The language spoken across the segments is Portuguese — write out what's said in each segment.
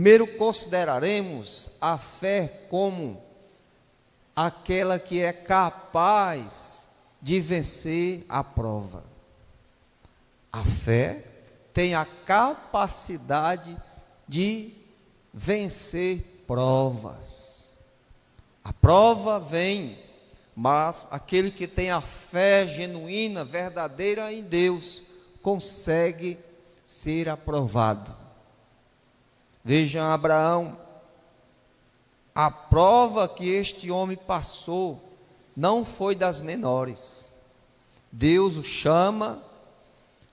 Primeiro consideraremos a fé como aquela que é capaz de vencer a prova. A fé tem a capacidade de vencer provas. A prova vem, mas aquele que tem a fé genuína, verdadeira em Deus, consegue ser aprovado. Vejam Abraão, a prova que este homem passou não foi das menores. Deus o chama,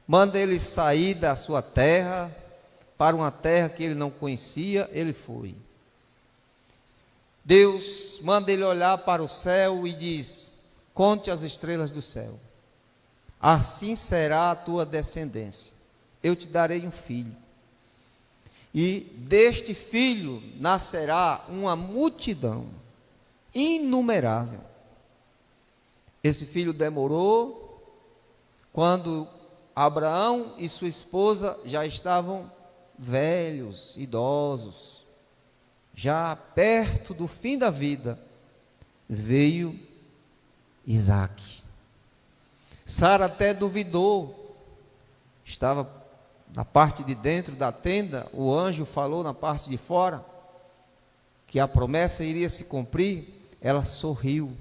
manda ele sair da sua terra, para uma terra que ele não conhecia, ele foi. Deus manda ele olhar para o céu e diz: conte as estrelas do céu, assim será a tua descendência, eu te darei um filho, e deste filho nascerá uma multidão inumerável. Esse filho demorou. Quando Abraão e sua esposa já estavam velhos, idosos, já perto do fim da vida, veio Isaque. Sara até duvidou, estava na parte de dentro da tenda, o anjo falou na parte de fora, que a promessa iria se cumprir, ela sorriu.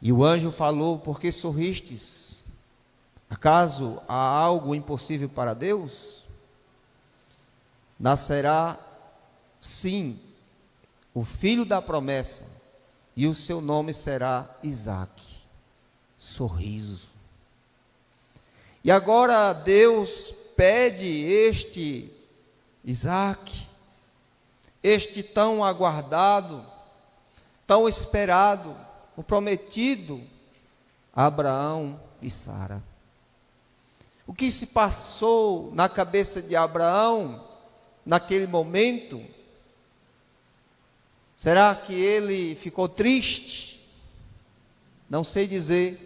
E o anjo falou: por que sorristes? Acaso há algo impossível para Deus? Nascerá, sim, o filho da promessa, e o seu nome será Isaque. Sorriso. E agora Deus pede este Isaque, este tão aguardado, tão esperado, o prometido a Abraão e Sara. O que se passou na cabeça de Abraão naquele momento? Será que ele ficou triste? Não sei dizer,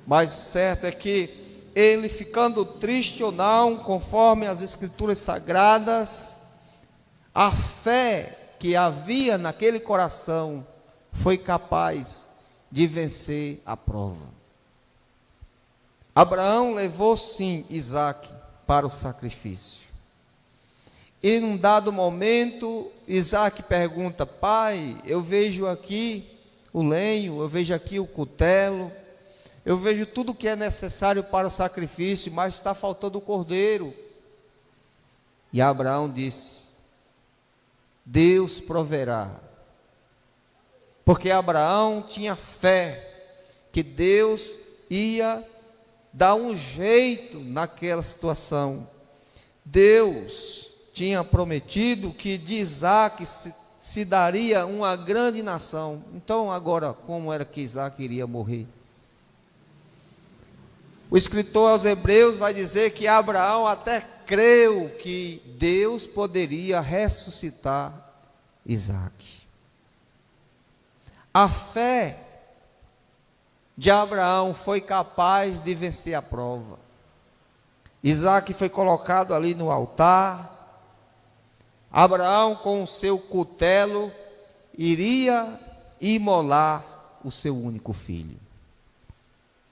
mas o certo é que ele, ficando triste ou não, conforme as Escrituras Sagradas, a fé que havia naquele coração foi capaz de vencer a prova. Abraão levou sim Isaque para o sacrifício. E num dado momento, Isaque pergunta: pai, eu vejo aqui o lenho, eu vejo aqui o cutelo, eu vejo tudo que é necessário para o sacrifício, mas está faltando o cordeiro. E Abraão disse: Deus proverá. Porque Abraão tinha fé que Deus ia dar um jeito naquela situação. Deus tinha prometido que de Isaque se daria uma grande nação. Então agora, como era que Isaque iria morrer? O escritor aos Hebreus vai dizer que Abraão até creu que Deus poderia ressuscitar Isaque. A fé de Abraão foi capaz de vencer a prova. Isaque foi colocado ali no altar. Abraão, com o seu cutelo, iria imolar o seu único filho.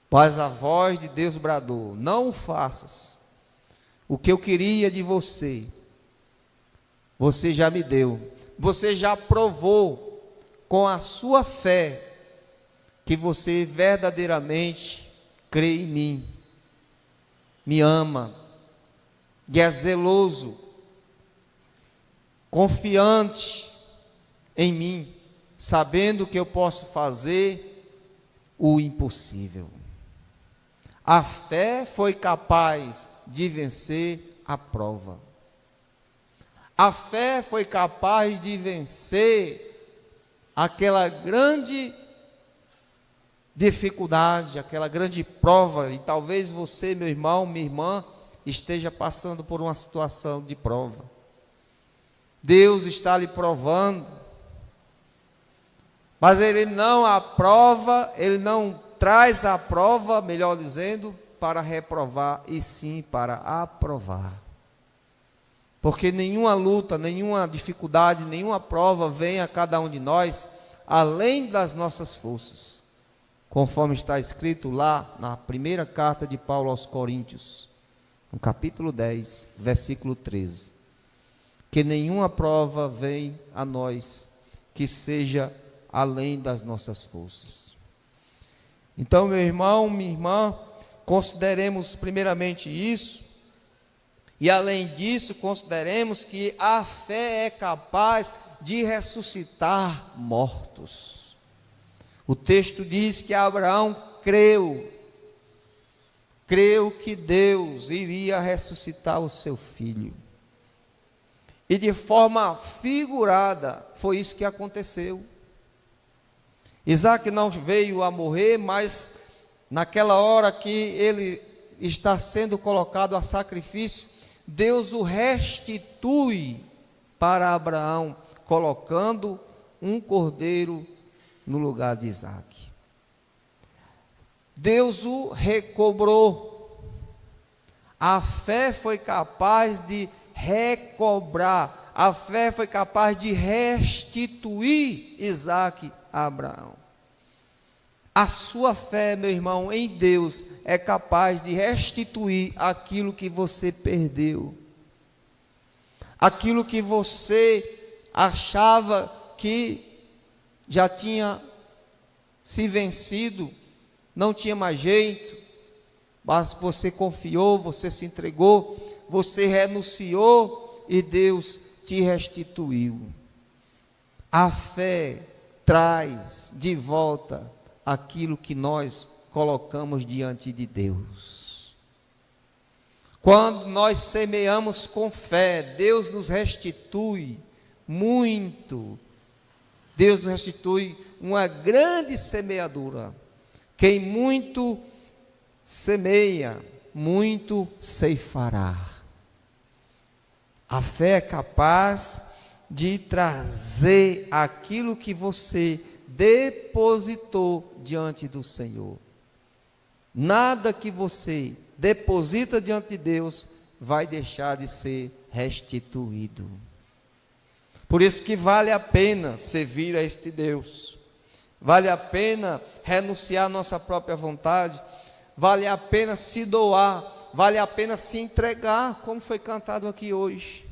Mas a voz de Deus bradou: não o faças. O que eu queria de você, você já me deu. Você já provou com a sua fé que você verdadeiramente crê em mim, me ama, e é zeloso, confiante em mim, sabendo que eu posso fazer o impossível. A fé foi capaz de vencer a prova. A fé foi capaz de vencer aquela grande dificuldade, aquela grande prova. E talvez você, meu irmão, minha irmã, esteja passando por uma situação de prova. Deus está lhe provando, mas Ele não aprova, Ele não traz a prova, melhor dizendo, para reprovar, e sim para aprovar. porque nenhuma luta, nenhuma dificuldade, nenhuma prova vem a cada um de nós além das nossas forças, conforme está escrito lá na primeira carta de Paulo aos Coríntios, no capítulo 10, versículo 13, que nenhuma prova vem a nós que seja além das nossas forças. Então, meu irmão, minha irmã, consideremos primeiramente isso, e além disso, consideremos que a fé é capaz de ressuscitar mortos. O texto diz que Abraão creu que Deus iria ressuscitar o seu filho. E de forma figurada, foi isso que aconteceu. Isaac não veio a morrer, mas naquela hora que ele está sendo colocado a sacrifício, Deus o restitui para Abraão, colocando um cordeiro no lugar de Isaac. Deus o recobrou. A fé foi capaz de recobrar, a fé foi capaz de restituir Isaac a Abraão. A sua fé, meu irmão, em Deus é capaz de restituir aquilo que você perdeu, aquilo que você achava que já tinha se vencido, não tinha mais jeito, mas você confiou, você se entregou, você renunciou e Deus te restituiu. A fé traz de volta aquilo que nós colocamos diante de Deus. Quando nós semeamos com fé, Deus nos restitui muito. Deus nos restitui uma grande semeadura. Quem muito semeia, muito ceifará. A fé é capaz de trazer aquilo que você depositou diante do Senhor. Nada que você deposita diante de Deus vai deixar de ser restituído. Por isso que vale a pena servir a este Deus, vale a pena renunciar à nossa própria vontade, vale a pena se doar, vale a pena se entregar, como foi cantado aqui hoje.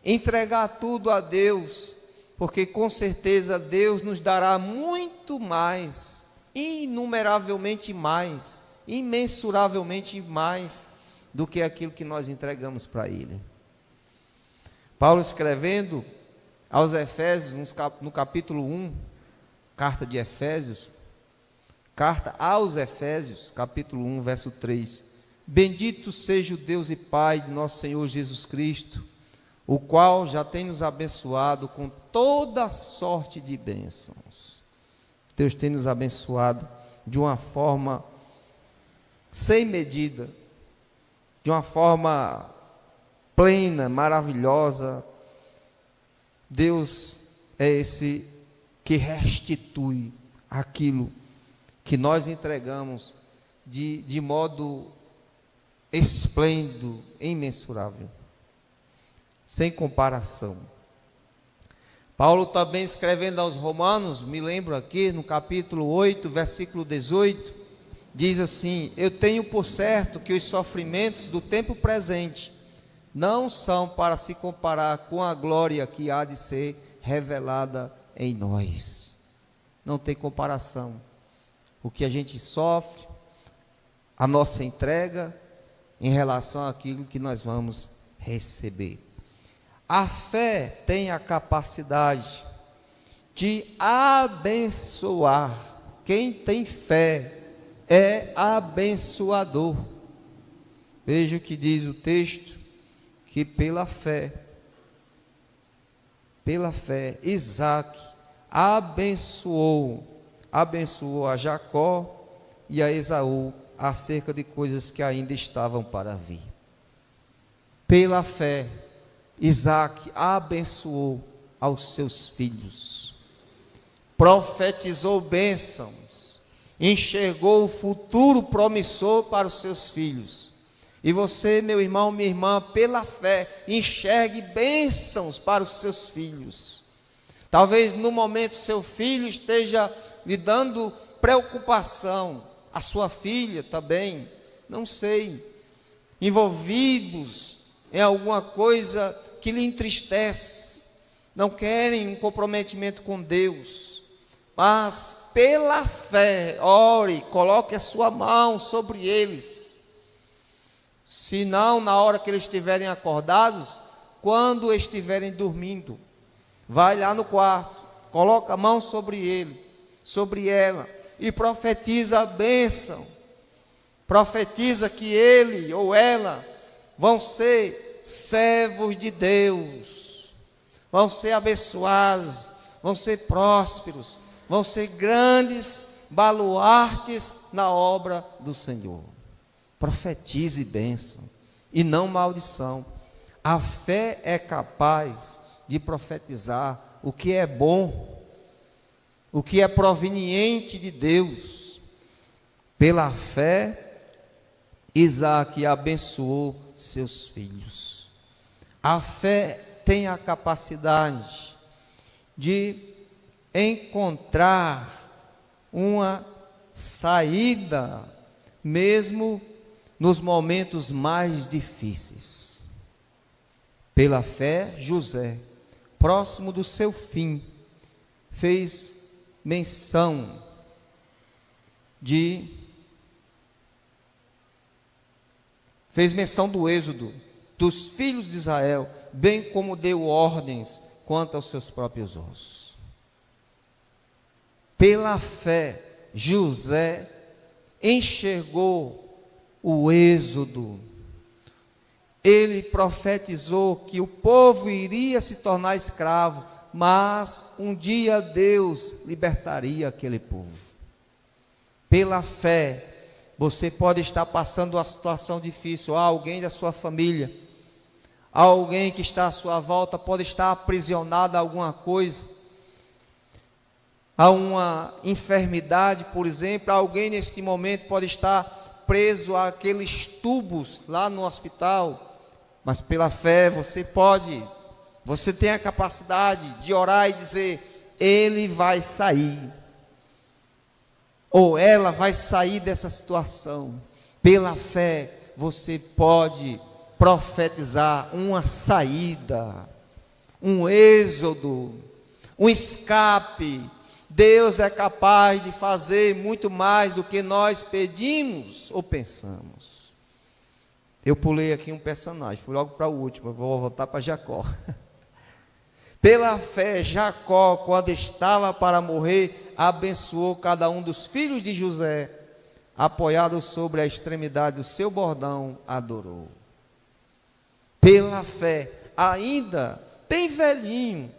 Entregar tudo a Deus, porque com certeza Deus nos dará muito mais, inumeravelmente mais, imensuravelmente mais do que aquilo que nós entregamos para Ele. Paulo escrevendo aos Efésios, no capítulo 1, carta de Efésios, carta aos Efésios, capítulo 1, verso 3, bendito seja o Deus e Pai de nosso Senhor Jesus Cristo, o qual já tem nos abençoado com toda sorte de bênçãos. Deus tem nos abençoado de uma forma sem medida, de uma forma plena, maravilhosa. Deus é esse que restitui aquilo que nós entregamos de modo esplêndido, imensurável, sem comparação. Paulo também escrevendo aos Romanos, me lembro aqui no capítulo 8, versículo 18, diz assim: eu tenho por certo que os sofrimentos do tempo presente não são para se comparar com a glória que há de ser revelada em nós. Não tem comparação. O que a gente sofre, a nossa entrega em relação àquilo que nós vamos receber. A fé tem a capacidade de abençoar. Quem tem fé é abençoador. Veja o que diz o texto, que pela fé, Isaac abençoou a Jacó e a Esaú acerca de coisas que ainda estavam para vir. Pela fé, Isaac abençoou aos seus filhos, profetizou bênçãos, enxergou o futuro promissor para os seus filhos, E você, meu irmão, minha irmã, pela fé, enxergue bênçãos para os seus filhos. Talvez no momento seu filho esteja lhe dando preocupação, a sua filha também, não sei, envolvidos em alguma coisa que lhe entristece, não querem um comprometimento com Deus, mas pela fé, ore, coloque a sua mão sobre eles. Se não, na hora que eles estiverem acordados, quando estiverem dormindo, vai lá no quarto, coloca a mão sobre ele, sobre ela, e profetiza a bênção. Profetiza que ele ou ela vão ser servos de Deus, vão ser abençoados, vão ser prósperos, vão ser grandes baluartes na obra do Senhor. Profetize bênção e não maldição. A fé é capaz de profetizar o que é bom, o que é proveniente de Deus. Pela fé, Isaac abençoou seus filhos. A fé tem a capacidade de encontrar uma saída, mesmo nos momentos mais difíceis. Pela fé, José, próximo do seu fim, fez menção do êxodo dos filhos de Israel, bem como deu ordens quanto aos seus próprios ossos. Pela fé, José enxergou o êxodo. Ele profetizou que o povo iria se tornar escravo, mas um dia Deus libertaria aquele povo. Pela fé, você pode estar passando uma situação difícil, alguém da sua família, alguém que está à sua volta pode estar aprisionado a alguma coisa, a uma enfermidade, por exemplo. Alguém neste momento pode estar preso àqueles tubos lá no hospital, mas pela fé você tem a capacidade de orar e dizer: ele vai sair, ou ela vai sair dessa situação. Pela fé você pode profetizar uma saída, um êxodo, um escape. Deus é capaz de fazer muito mais do que nós pedimos ou pensamos. Eu pulei aqui um personagem, fui logo para o último, vou voltar para Jacó. Pela fé, Jacó, quando estava para morrer, abençoou cada um dos filhos de José, apoiado sobre a extremidade do seu bordão, adorou. Pela fé, ainda bem velhinho,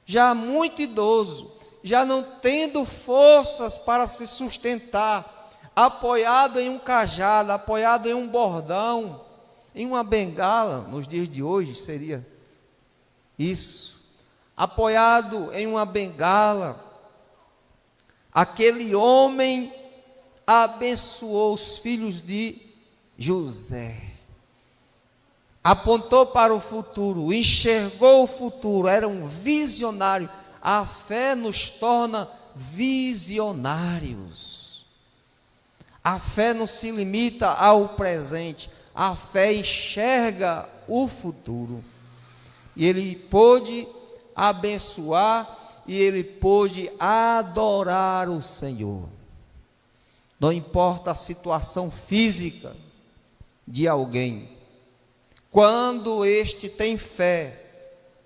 já muito idoso, já não tendo forças para se sustentar, apoiado em um cajado, apoiado em um bordão, em uma bengala, nos dias de hoje seria isso, apoiado em uma bengala, aquele homem abençoou os filhos de José, apontou para o futuro, enxergou o futuro, era um visionário. A fé nos torna visionários. A fé não se limita ao presente, a fé enxerga o futuro. E ele pôde abençoar, e ele pôde adorar o Senhor. Não importa a situação física de alguém, quando este tem fé,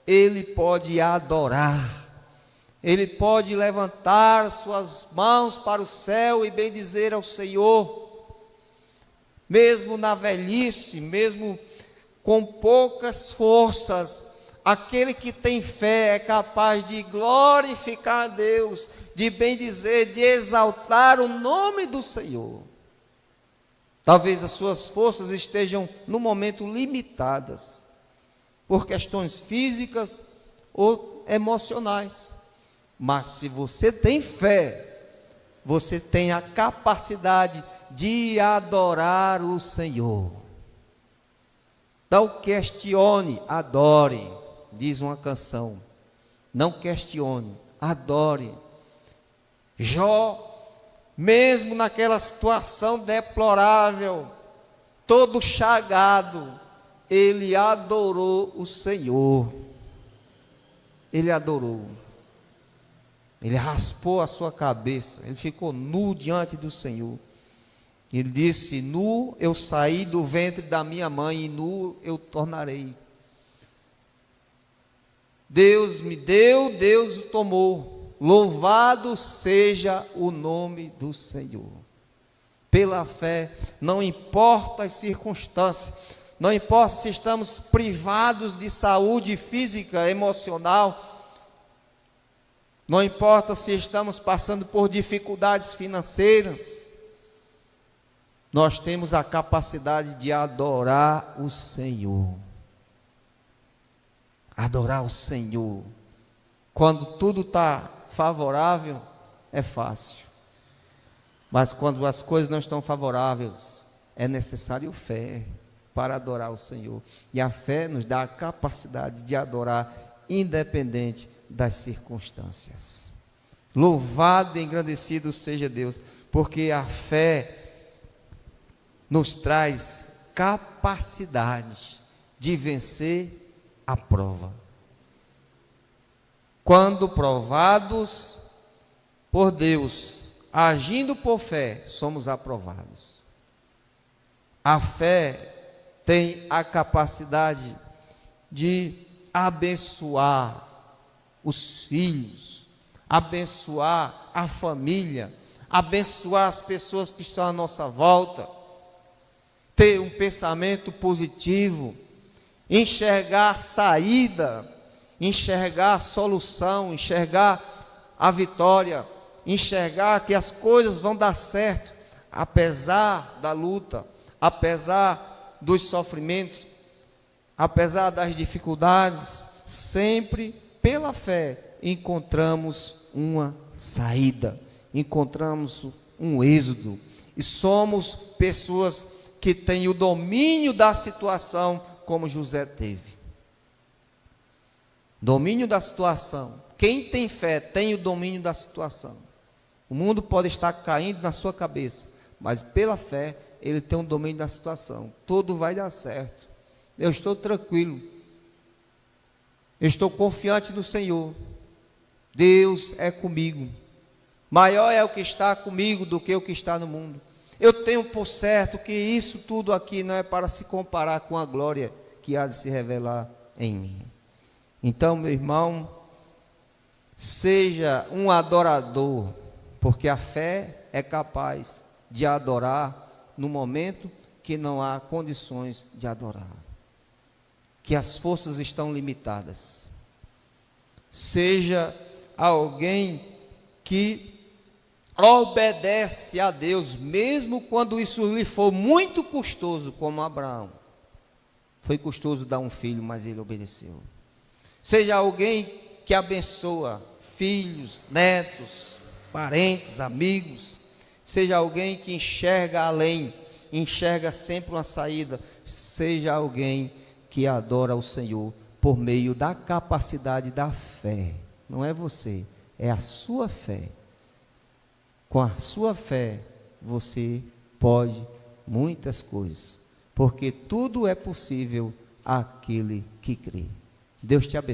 ele pode adorar. Ele pode levantar suas mãos para o céu e bendizer ao Senhor, mesmo na velhice, mesmo com poucas forças. Aquele que tem fé é capaz de glorificar a Deus, de bendizer, de exaltar o nome do Senhor. Talvez as suas forças estejam no momento limitadas, por questões físicas ou emocionais. Mas se você tem fé, você tem a capacidade de adorar o Senhor. Não questione, adore, diz uma canção. Não questione, adore. Jó, mesmo naquela situação deplorável, todo chagado, ele adorou o Senhor. Ele adorou. Ele raspou a sua cabeça, ele ficou nu diante do Senhor. Ele disse: nu eu saí do ventre da minha mãe, e nu eu tornarei. Deus me deu, Deus o tomou. Louvado seja o nome do Senhor. Pela fé, não importa as circunstâncias, não importa se estamos privados de saúde física, emocional, não importa se estamos passando por dificuldades financeiras, nós temos a capacidade de adorar o Senhor. Adorar o Senhor. Quando tudo está favorável, é fácil. Mas quando as coisas não estão favoráveis, é necessário fé para adorar o Senhor. E a fé nos dá a capacidade de adorar, independente das circunstâncias. Louvado e engrandecido seja Deus, porque a fé nos traz capacidade de vencer a prova. Quando provados por Deus, agindo por fé, somos aprovados. A fé tem a capacidade de abençoar os filhos, abençoar a família, abençoar as pessoas que estão à nossa volta, ter um pensamento positivo, enxergar a saída, enxergar a solução, enxergar a vitória, enxergar que as coisas vão dar certo, apesar da luta, apesar dos sofrimentos, apesar das dificuldades, sempre pela fé encontramos uma saída, encontramos um êxodo, e somos pessoas que têm o domínio da situação, como José teve. Domínio da situação. Quem tem fé tem o domínio da situação. O mundo pode estar caindo na sua cabeça, mas pela fé ele tem o domínio da situação. Tudo vai dar certo. Eu estou tranquilo. Eu estou confiante no Senhor. Deus é comigo. Maior é o que está comigo do que o que está no mundo. Eu tenho por certo que isso tudo aqui não é para se comparar com a glória que há de se revelar em mim. Então, meu irmão, seja um adorador, porque a fé é capaz de adorar no momento que não há condições de adorar, que as forças estão limitadas. Seja alguém que obedece a Deus, mesmo quando isso lhe for muito custoso, como Abraão. Foi custoso dar um filho, mas ele obedeceu. Seja alguém que abençoa filhos, netos, parentes, amigos. Seja alguém que enxerga além, enxerga sempre uma saída. Seja alguém que adora o Senhor por meio da capacidade da fé. Não é você, é a sua fé. Com a sua fé, você pode muitas coisas, porque tudo é possível àquele que crê. Deus te abençoe.